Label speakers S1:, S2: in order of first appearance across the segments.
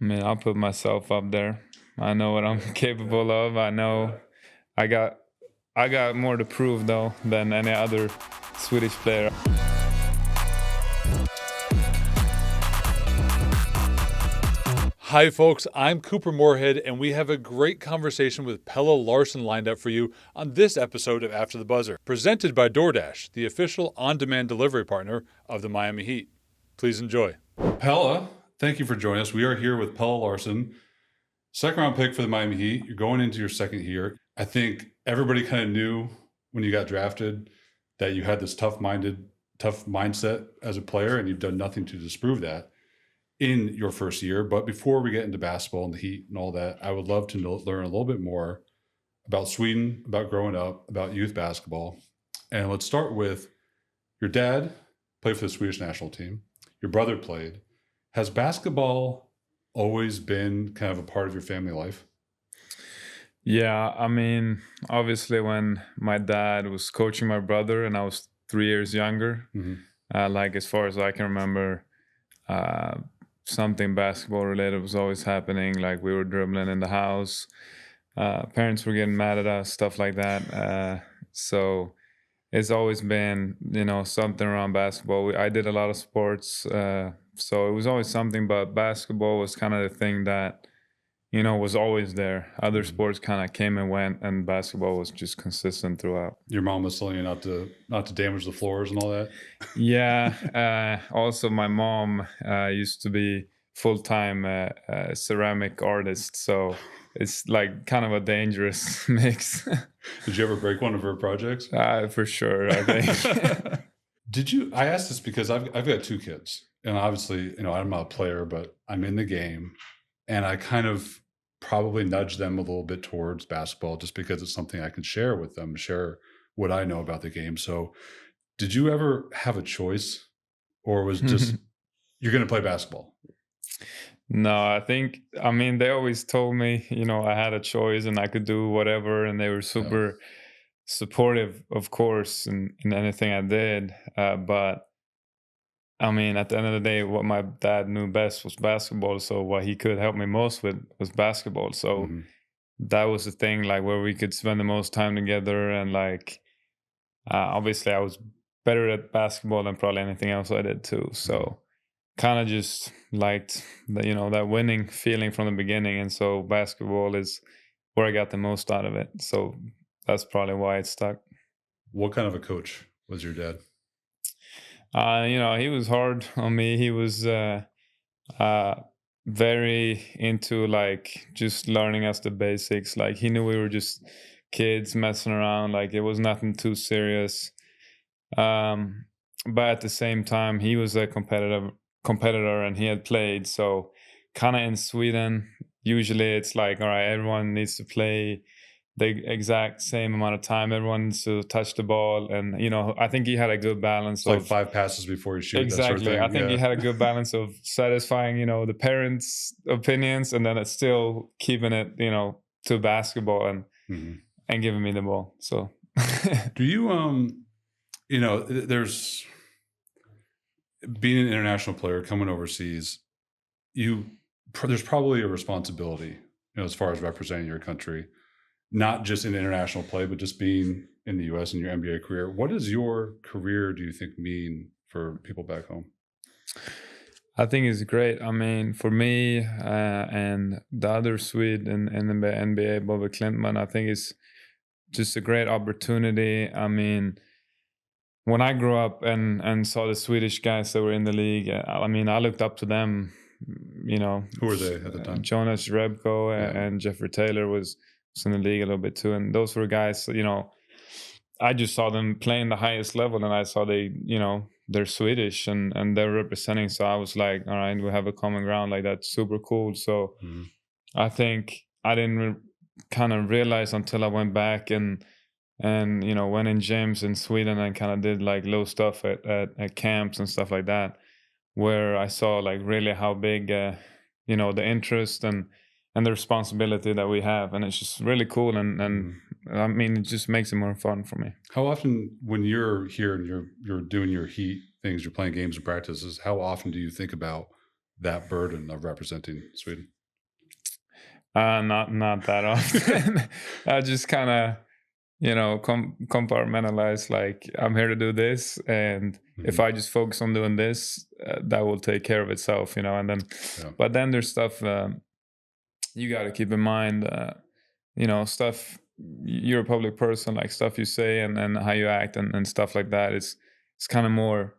S1: I mean, I'll put myself up there. I know what I'm capable of. I know I got I got more to prove though than any other Swedish player.
S2: Hi, folks. I'm Cooper Moorhead, and we have a great conversation with Pelle Larsson lined up for you on this episode of After the Buzzer, presented by DoorDash, the official on-demand delivery partner of the Miami Heat. Please enjoy. Pelle, thank you for joining us. We are here with Pelle Larsson, second-round pick for the Miami Heat. You're going into your second year. I think everybody kind of knew when you got drafted that you had this tough mindset as a player, and you've done nothing to disprove that in your first year. But before we get into basketball and the Heat and all that, I would love to learn a little bit more about Sweden, about growing up, about youth basketball. And let's start with your dad played for the Swedish national team. Your brother played. Has basketball always been kind of a part of your family life?
S1: Yeah, I mean, obviously when my dad was coaching my brother and I was 3 years younger, like as far as I can remember, something basketball related was always happening. Like we were dribbling in the house, parents were getting mad at us, stuff like that. So it's always been, something around basketball. I did a lot of sports, so it was always something. But basketball was kind of the thing that was always there. Other sports kind of came and went, and basketball was just consistent throughout.
S2: Your mom was telling you not to damage the floors and all that?
S1: Yeah. Also, my mom used to be full-time ceramic artist, so it's like kind of a dangerous mix.
S2: Did you ever break one of her projects?
S1: For sure, I think.
S2: I asked this because I've got two kids, and obviously, I'm not a player, but I'm in the game, and I kind of probably nudge them a little bit towards basketball just because it's something I can share with them, share what I know about the game. So did you ever have a choice, or was just you're going to play basketball?
S1: No, I mean, they always told me, I had a choice and I could do whatever, and they were super supportive, of course, in anything I did. But I mean, at the end of the day, what my dad knew best was basketball. So what he could help me most with was basketball. So that was the thing, like where we could spend the most time together. And like, obviously I was better at basketball than probably anything else I did too. So kind of just liked that winning feeling from the beginning. And so basketball is where I got the most out of it. So that's probably why it stuck.
S2: What kind of a coach was your dad?
S1: He was hard on me. He was very into like just learning us the basics. Like he knew we were just kids messing around. Like it was nothing too serious. But at the same time, he was a competitor and he had played. So kind of in Sweden, usually it's like, all right, everyone needs to play the exact same amount of time. Everyone needs to touch the ball. And, I think he had a good balance
S2: of like 5 passes before you shoot.
S1: Exactly.
S2: That sort of thing.
S1: I think he had a good balance of satisfying, the parents' opinions, and then it's still keeping it, to basketball and giving me the ball. So
S2: do you, there's being an international player coming overseas, there's probably a responsibility, as far as representing your country, not just in international play, but just being in the U.S. in your NBA career. What does your career, do you think, mean for people back home?
S1: I think it's great. I mean, for me and the other Swede in the NBA, Bobby Klintman, I think it's just a great opportunity. I mean, when I grew up and saw the Swedish guys that were in the league, I mean, I looked up to them.
S2: Who were they at the time?
S1: Jonas Rebko and Jeffrey Taylor was in the league a little bit too, and those were guys. I just saw them playing the highest level, and I saw they're Swedish and they're representing. So I was like, all right, we have a common ground. Like that's super cool. So I think I didn't kind of realize until I went back and went in gyms in Sweden and kind of did like low stuff at camps and stuff like that, where I saw like really how big the interest and the responsibility that we have, and it's just really cool and I mean it just makes it more fun for me.
S2: How often, when you're here and you're doing your Heat things, you're playing games and practices, how often do you think about that burden of representing Sweden?
S1: Not that often. I just kind of, compartmentalize, like, I'm here to do this, and if I just focus on doing this, that will take care of itself, and then but then there's stuff you got to keep in mind, stuff, you're a public person, like stuff you say and how you act and stuff like that. It's kind of more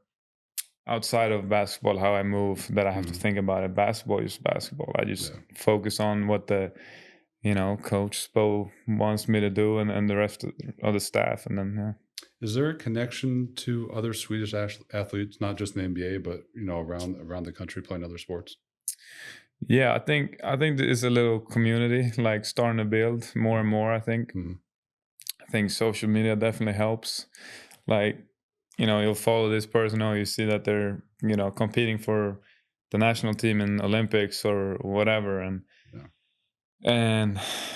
S1: outside of basketball, how I move, that I have to think about it. Basketball is basketball. I just focus on what the Coach Spo wants me to do, and the rest of the staff. And then,
S2: Is there a connection to other Swedish athletes, not just in the NBA, but around the country playing other sports?
S1: Yeah, I think there's a little community like starting to build more and more. I think social media definitely helps. Like, you'll follow this person, or you see that they're competing for the national team in Olympics or whatever, and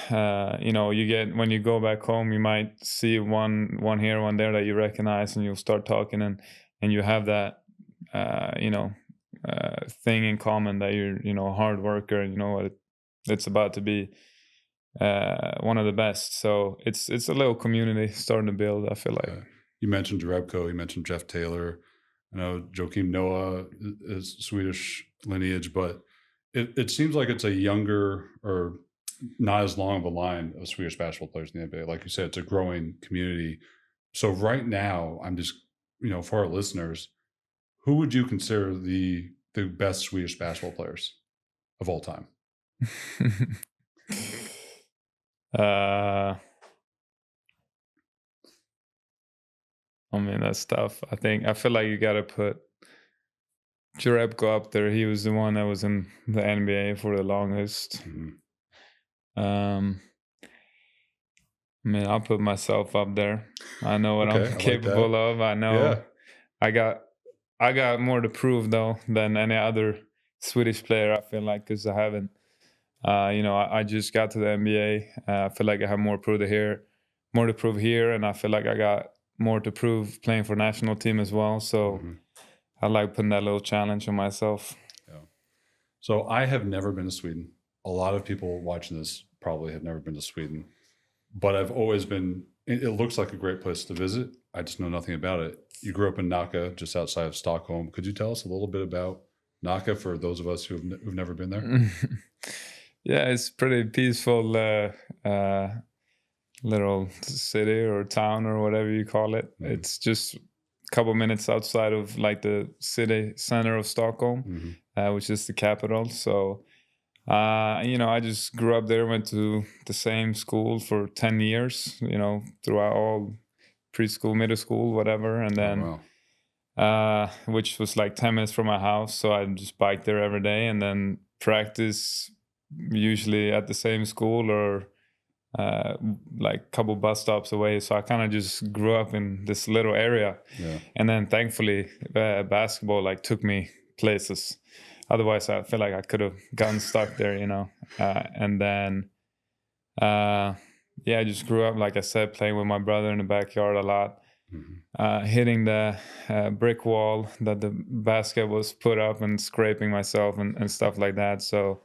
S1: you get, when you go back home, you might see one here, one there that you recognize, and you'll start talking, and you have that thing in common, that you're a hard worker, and it's about to be one of the best. So it's a little community starting to build, I feel like.
S2: You mentioned Jerebko, you mentioned Jeff Taylor. I know Joakim Noah is Swedish lineage, but it seems like it's a younger, or not as long of a line of Swedish basketball players in the NBA. Like you said, it's a growing community. So right now, I'm just, for our listeners, who would you consider the best Swedish basketball players of all time?
S1: I mean, that's tough. I feel like you got to put Jerebko up there. He was the one that was in the NBA for the longest. I mean, I'll put myself up there. I know what I'm capable of. I know I got more to prove, though, than any other Swedish player, I feel like, because I haven't. I just got to the NBA. I feel like I have more to prove here, and I feel like I got more to prove playing for national team as well. So I like putting that little challenge on myself.
S2: Yeah. So I have never been to Sweden. A lot of people watching this probably have never been to Sweden, but I've always been, it looks like a great place to visit. I just know nothing about it. You grew up in Nacka, just outside of Stockholm. Could you tell us a little bit about Nacka for those of us who've never been there?
S1: Yeah, it's pretty peaceful little city or town or whatever you call it. It's just a couple minutes outside of like the city center of Stockholm, which is the capital. So I just grew up there, went to the same school for 10 years, throughout all preschool, middle school, whatever. And then, which was like 10 minutes from my house. So I just biked there every day, and then practice usually at the same school, or like a couple bus stops away. So I kind of just grew up in this little area. And then thankfully basketball like took me places. Otherwise I feel like I could have gotten stuck there, and then I just grew up, like I said, playing with my brother in the backyard a lot, hitting the brick wall that the basket was put up, and scraping myself and stuff like that. So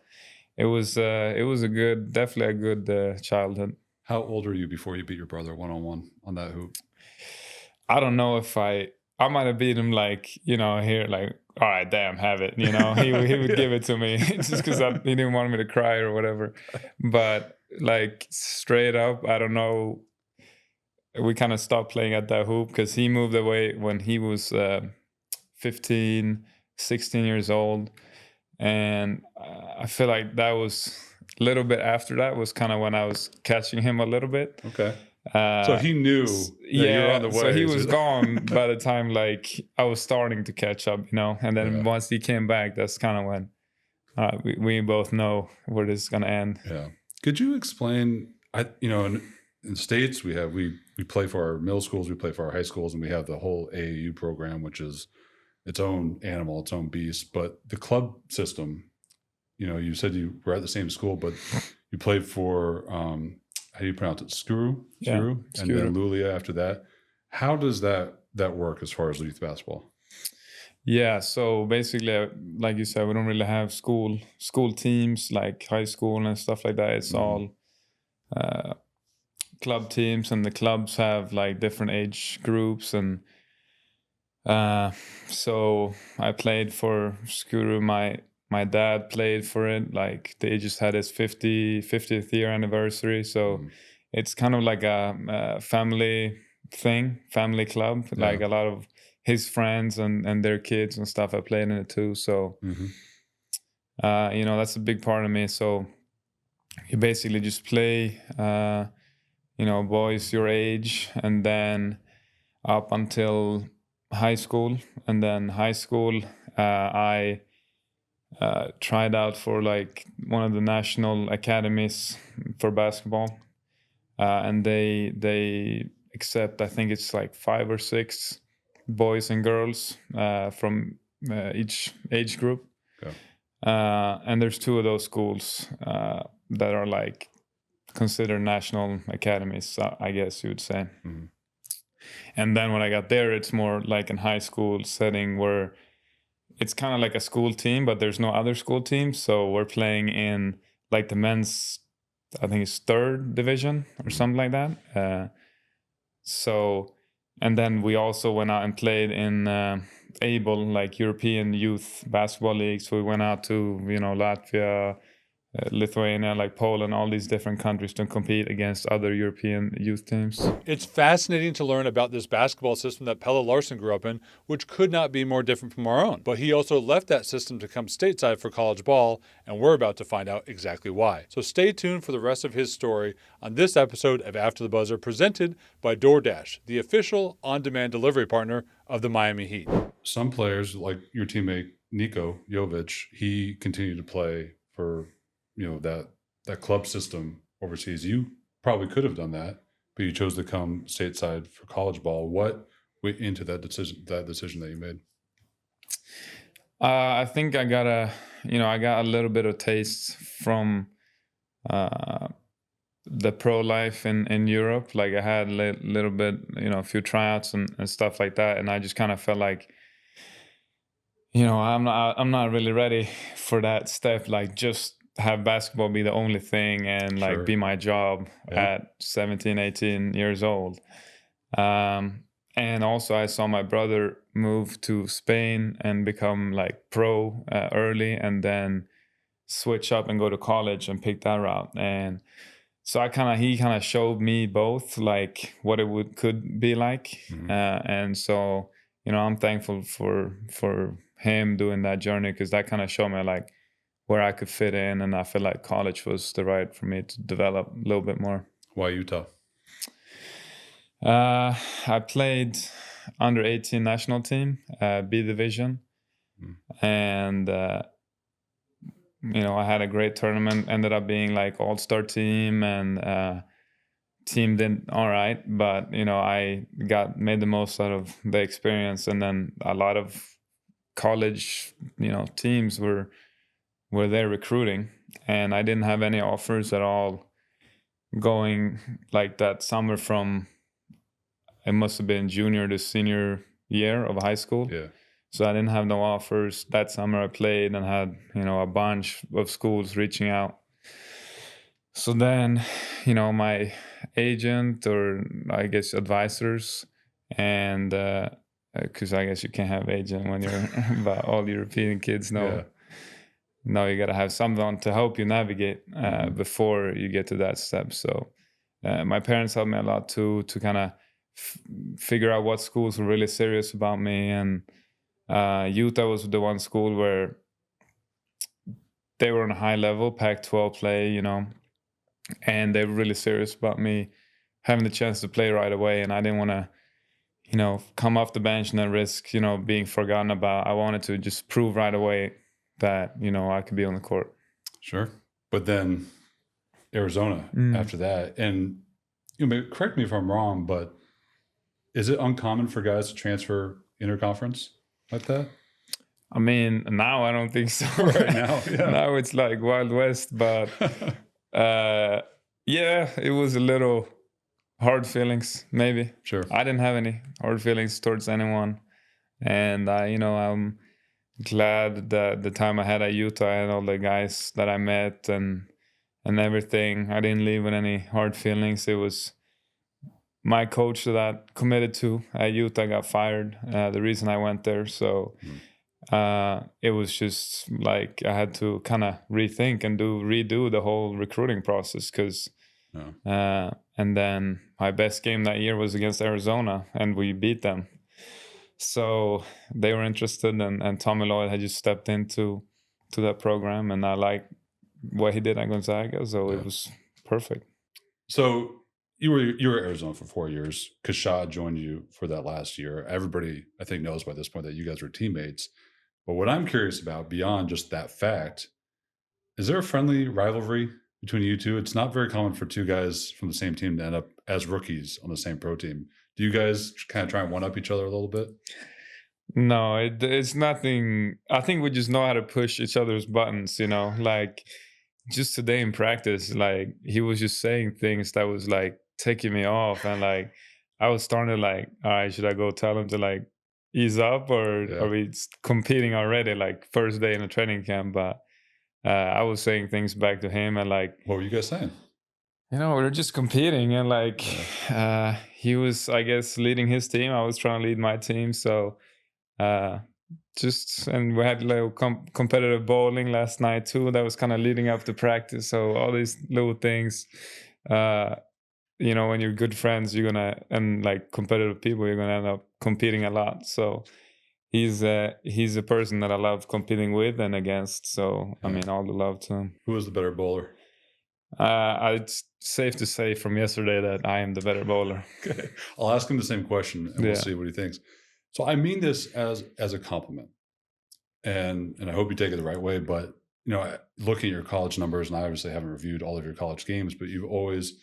S1: it was definitely a good childhood.
S2: How old were you before you beat your brother one-on-one on that hoop?
S1: I don't know if I might have beat him, like, here, like, all right, damn, have it. He would give it to me just because he didn't want me to cry or whatever. But like straight up, I don't know. We kind of stopped playing at that hoop because he moved away when he was 15, 16 years old. And I feel like that was a little bit after that was kind of when I was catching him a little bit.
S2: Okay. So he knew that you were on the way.
S1: So he was gone by the time like I was starting to catch up, And then once he came back, that's kind of when we both know where this is going to end.
S2: Yeah. Could you explain, in the States, we play for our middle schools, we play for our high schools, and we have the whole AAU program, which is its own animal, its own beast. But the club system, you said you were at the same school, but you played for, how do you pronounce it? Skuru? And then Luleå after that. How does that work as far as youth basketball?
S1: Yeah, so basically, like you said, we don't really have school teams like high school and stuff like that. It's
S2: Mhm.
S1: all uh, club teams, and the clubs have like different age groups. And uh, so I played for Skuru. My dad played for it. Like they just had his 50th year anniversary, so
S2: Mhm.
S1: it's kind of like a family thing, family club.
S2: Yeah.
S1: Like a lot of his friends and their kids and stuff. I played in it too. So
S2: Mhm.
S1: that's a big part of me. So you basically just play, boys your age, and then up until high school. And then high school, I tried out for like one of the national academies for basketball, and they accept, I think it's like 5 or 6 boys and girls from each age group.
S2: Okay.
S1: And there's 2 of those schools that are like considered national academies, I guess you would say.
S2: Mhm.
S1: And then when I got there, it's more like in high school setting where it's kind of like a school team, but there's no other school teams. So we're playing in like the men's, I think it's third division or
S2: Mhm.
S1: something like that. So, and then we also went out and played in ABLE, like European Youth Basketball League. So we went out to, Latvia, Lithuania, like Poland, all these different countries to compete against other European youth teams.
S2: It's fascinating to learn about this basketball system that Pelle Larsson grew up in, which could not be more different from our own. But he also left that system to come stateside for college ball, and we're about to find out exactly why. So stay tuned for the rest of his story on this episode of After the Buzzer, presented by DoorDash, the official on-demand delivery partner of the Miami Heat. Some players, like your teammate Niko Jovic, he continued to play for that club system overseas. You probably could have done that, but you chose to come stateside for college ball. What went into that decision that you made?
S1: I think I got a little bit of taste from uh, the pro life in Europe. Like I had a little bit, a few tryouts and stuff like that, and I just kind of felt like, I'm not really ready for that step. Like just have basketball be the only thing and like
S2: Sure.
S1: be my job
S2: Yeah.
S1: at 17, 18 years old. And also I saw my brother move to Spain and become like pro early, and then switch up and go to college and pick that route. And so he kind of showed me both, like what it could be like.
S2: Mhm.
S1: And so, I'm thankful for him doing that journey, because that kind of showed me like where I could fit in, and I feel like college was the right for me to develop a little bit more.
S2: Why Utah?
S1: I played under 18 national team, B division,
S2: Mm.
S1: and I had a great tournament. Ended up being like all-star team, and team did all right, but I made the most out of the experience. And then a lot of college, teams were there recruiting, and I didn't have any offers at all going like that summer from, it must have been junior to senior year of high school.
S2: Yeah.
S1: So I didn't have no offers. That summer I played and had, a bunch of schools reaching out. So then, my agent, or I guess advisors, and because I guess you can't have agent when you're but all European kids know.
S2: Yeah.
S1: No, you got to have someone to help you navigate
S2: Mhm.
S1: before you get to that step. So my parents helped me a lot too, to kind of figure out what schools were really serious about me. And Utah was the one school where they were on a high level, Pac-12 play, and they were really serious about me having the chance to play right away. And I didn't want to, come off the bench and then risk, being forgotten about. I wanted to just prove right away that, I could be on the court.
S2: Sure. But then Arizona after that. And correct me if I'm wrong, but is it uncommon for guys to transfer interconference like that?
S1: I mean, now I don't think so.
S2: Right now, yeah.
S1: Now it's like Wild West, but yeah, it was a little hard feelings, maybe.
S2: Sure.
S1: I didn't have any hard feelings towards anyone. And I'm glad that the time I had at Utah, I had all the guys that I met and everything. I didn't leave with any hard feelings. It was my coach that I committed to at Utah got fired. The reason I went there, so it was just like I had to kind of rethink and redo the whole recruiting process because. And then my best game that year was against Arizona, and we beat them. So they were interested, and Tommy Lloyd had just stepped into that program, and I liked what he did at Gonzaga, so it was perfect.
S2: So you were at Arizona for 4 years. Kashad joined you for that last year. Everybody, I think, knows by this point that you guys were teammates. But what I'm curious about, beyond just that fact, is there a friendly rivalry between you two? It's not very common for two guys from the same team to end up as rookies on the same pro team. Do you guys kind of try and one-up each other a little bit?
S1: No, it's nothing. I think we just know how to push each other's buttons, like just today in practice, like he was just saying things that was like taking me off, and like I was starting to like, all right, should I go tell him to like ease up, or are we competing already, like first day in a training camp? But I was saying things back to him, and like,
S2: what were you guys saying?
S1: We were just competing, and like he was, I guess, leading his team. I was trying to lead my team, so and we had little competitive bowling last night too. That was kind of leading up to practice. So all these little things, when you're good friends, and like competitive people, you're gonna end up competing a lot. So he's a person that I love competing with and against. So I mean, all the love to him.
S2: Who was the better bowler?
S1: It's safe to say from yesterday that I am the better bowler.
S2: Okay, I'll ask him the same question, and we'll see what he thinks. So I mean this as a compliment, and I hope you take it the right way. But looking at your college numbers, and I obviously haven't reviewed all of your college games, but you've always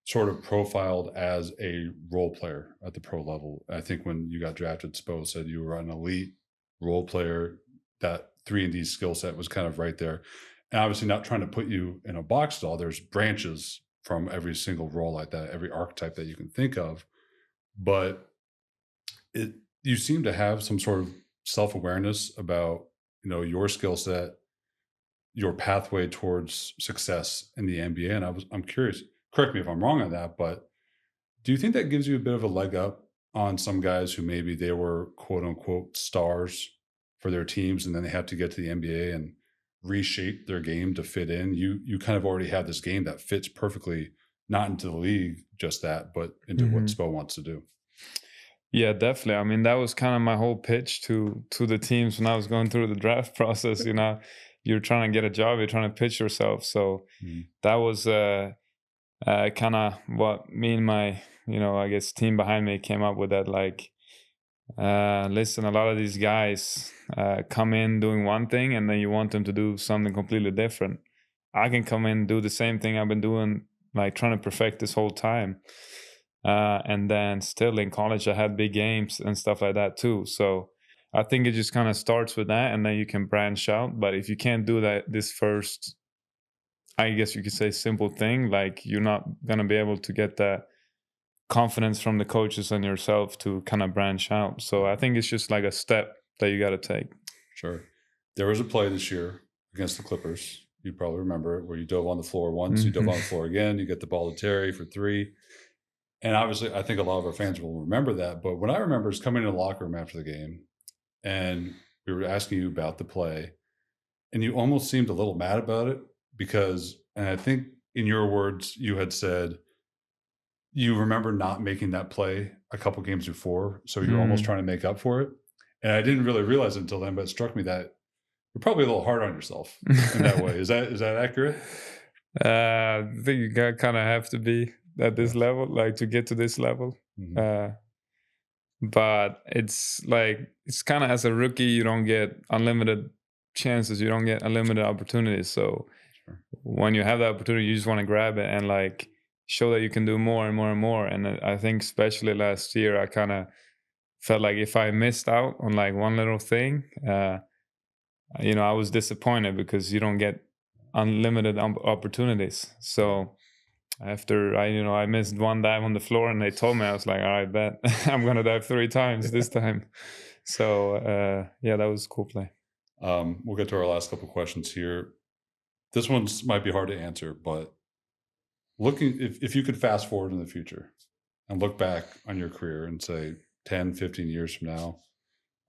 S2: sort of profiled as a role player at the pro level. I think when you got drafted, Spo said you were an elite role player. That 3-and-D skill set was kind of right there. And obviously not trying to put you in a box at all. There's branches from every single role like that, every archetype that you can think of. But you seem to have some sort of self-awareness about, your skill set, your pathway towards success in the NBA. And I'm curious, correct me if I'm wrong on that, but do you think that gives you a bit of a leg up on some guys who maybe they were quote unquote stars for their teams, and then they have to get to the NBA and reshape their game to fit in? You kind of already have this game that fits perfectly, not into the league, just that, but into what Spo wants to do.
S1: Yeah, definitely. I mean, that was kind of my whole pitch to the teams when I was going through the draft process. You're trying to get a job, you're trying to pitch yourself. So that was kind of what me and my, I guess team behind me came up with. That like, listen, a lot of these guys come in doing one thing, and then you want them to do something completely different. I can come in and do the same thing I've been doing, like trying to perfect this whole time. And then still in college, I had big games and stuff like that too. So I think it just kind of starts with that, and then you can branch out. But if you can't do that, this first, I guess you could say, simple thing, like you're not going to be able to get that confidence from the coaches and yourself to kind of branch out. So I think it's just like a step that you got to take.
S2: Sure. There was a play this year against the Clippers. You probably remember it, where you dove on the floor once, you dove on the floor again, you get the ball to Terry for 3. And obviously, I think a lot of our fans will remember that. But what I remember is coming in the locker room after the game, and we were asking you about the play, and you almost seemed a little mad about it because, and I think in your words, you had said you remember not making that play a couple games before, so you're almost trying to make up for it. And I didn't really realize it until then, but it struck me that you're probably a little hard on yourself in that way. Is that accurate?
S1: I think you kind of have to be at this level, like to get to this level. But it's like, it's kind of, as a rookie, you don't get unlimited chances, you don't get unlimited opportunities. So when you have the opportunity, you just want to grab it and like show that you can do more and more and more. And I think especially last year, I kind of felt like if I missed out on like one little thing, I was disappointed because you don't get unlimited opportunities. So after I missed one dive on the floor, and they told me, I was like, all right, bet I'm gonna dive 3 times this time. So yeah, that was a cool play.
S2: We'll get to our last couple questions here. This one might be hard to answer, but if you could fast forward in the future and look back on your career and say 10, 15 years from now,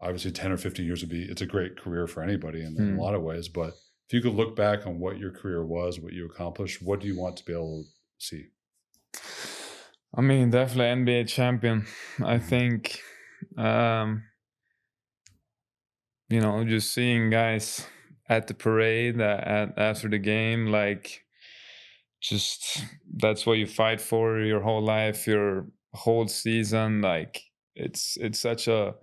S2: obviously 10 or 15 years it's a great career for anybody in a lot of ways, but if you could look back on what your career was, what you accomplished, what do you want to be able to see?
S1: I mean, definitely NBA champion. I think, just seeing guys at the parade after the game, like, just that's what you fight for your whole life, your whole season. Like, it's such a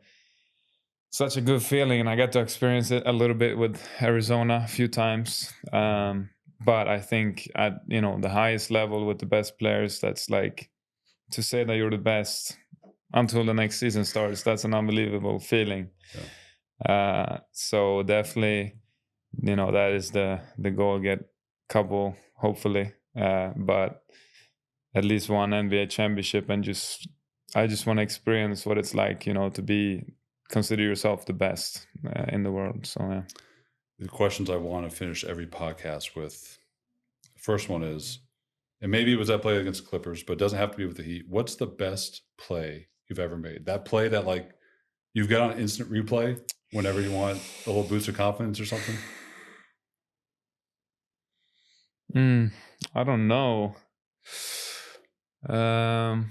S1: good feeling, and I got to experience it a little bit with Arizona a few times. But I think at the highest level with the best players, that's like, to say that you're the best until the next season starts, that's an unbelievable feeling. So definitely, that is the goal. Get a couple, hopefully, but at least one NBA championship, and I just want to experience what it's like, to consider yourself the best in the world. So yeah.
S2: The questions I want to finish every podcast with. The first one is, and maybe it was that play against the Clippers, but it doesn't have to be with the Heat. What's the best play you've ever made? That play that, like, you've got on instant replay whenever you want a little boost of confidence or something?
S1: I don't know. Well,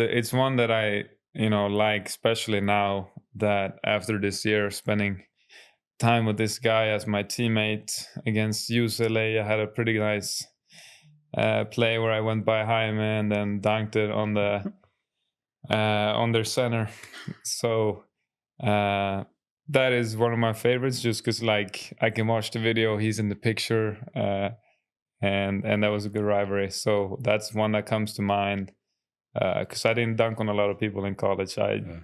S1: it's one that I like, especially now that after this year spending time with this guy as my teammate against UCLA, I had a pretty nice play where I went by Hyman and then dunked it on their center. So that is one of my favorites, just because, like, I can watch the video, he's in the picture, and that was a good rivalry. So that's one that comes to mind, because I didn't dunk on a lot of people in college.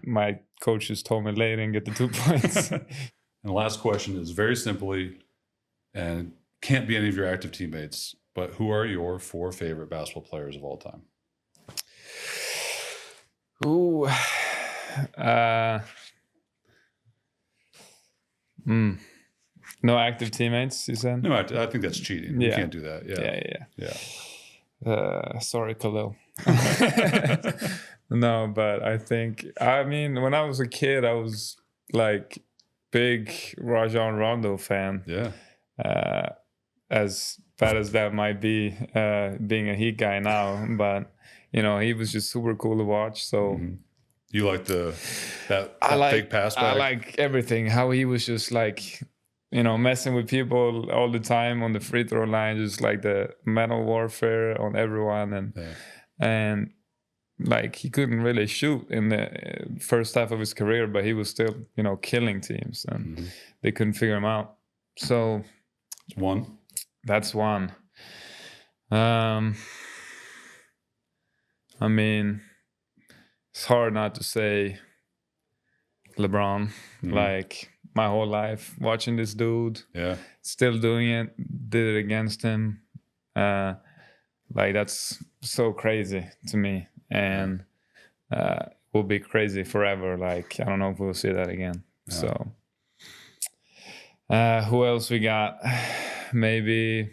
S1: My coaches told me late and get the 2 points.
S2: And the last question is very simply, and can't be any of your active teammates, but who are your 4 favorite basketball players of all time?
S1: Ooh. No active teammates, you said?
S2: No, I think that's cheating.
S1: Yeah.
S2: You can't do that.
S1: Yeah. Sorry, Khalil. No, but I think, when I was a kid, I was like big Rajon Rondo fan.
S2: Yeah.
S1: As bad as that might be, being a Heat guy now, but he was just super cool to watch. So
S2: you like that fake pass back?
S1: I like everything. How he was just like, messing with people all the time on the free throw line, just like the mental warfare on everyone, and like, he couldn't really shoot in the first half of his career, but he was still killing teams, and they couldn't figure him out. So that's one. It's hard not to say LeBron. Like, my whole life watching this dude, still doing it, did it against him. Like, that's so crazy to me, and will be crazy forever. Like, I don't know if we'll see that again. So who else we got? Maybe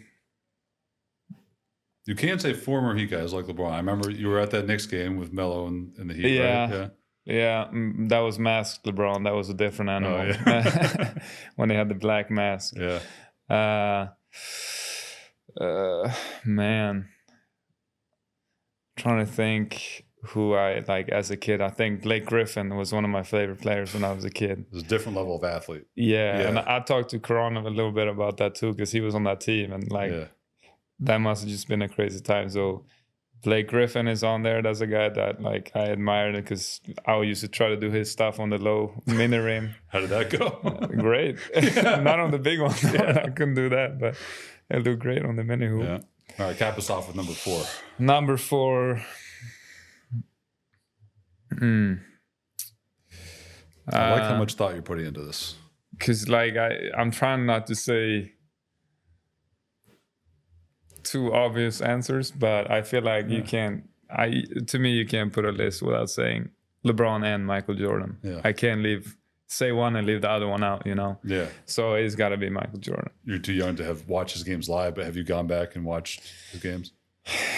S2: you can't say former Heat guys like LeBron. I remember you were at that Knicks game with Melo and the Heat, right?
S1: Yeah, that was masked LeBron. That was a different animal. When he had the black mask. Man, trying to think who I like as a kid. I think Blake Griffin was one of my favorite players when I was a kid.
S2: It was a different level of athlete.
S1: And I talked to Karan a little bit about that too, because he was on that team, and that must have just been a crazy time. So Blake Griffin is on there. That's a guy that, like, I admired, because I used to try to do his stuff on the low mini rim.
S2: How did that go?
S1: Great. Not on the big one. I couldn't do that, but it'll do great on the mini hoop.
S2: Yeah. All right, cap us off with number 4.
S1: Number 4.
S2: I like how much thought you're putting into this.
S1: Because, like, I'm trying not to say too obvious answers, but I feel like you can't put a list without saying LeBron and Michael Jordan.
S2: Yeah.
S1: I can't say one and leave the other one out,
S2: Yeah.
S1: So it's got to be Michael Jordan.
S2: You're too young to have watched his games live, but have you gone back and watched his games?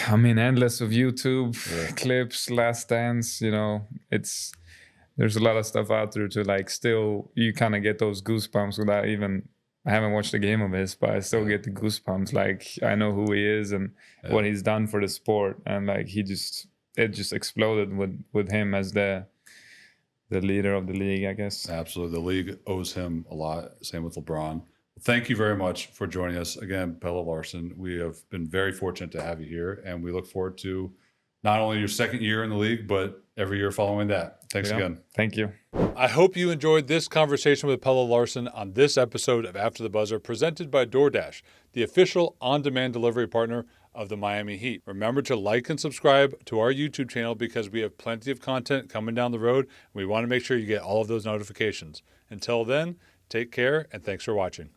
S1: I mean, endless of YouTube clips, Last Dance, there's a lot of stuff out there to like still, you kind of get those goosebumps without even, I haven't watched a game of his, but I still get the goosebumps. Like I know who he is and what he's done for the sport. And like it just exploded with him as the leader of the league, I guess.
S2: Absolutely. The league owes him a lot. Same with LeBron. Thank you very much for joining us. Again, Pelle Larsson, we have been very fortunate to have you here, and we look forward to not only your second year in the league, but every year following that. Thanks again.
S1: Thank you.
S2: I hope you enjoyed this conversation with Pelle Larsson on this episode of After the Buzzer, presented by DoorDash, the official on-demand delivery partner of the Miami Heat. Remember to like and subscribe to our YouTube channel because we have plenty of content coming down the road. We want to make sure you get all of those notifications. Until then, take care and thanks for watching.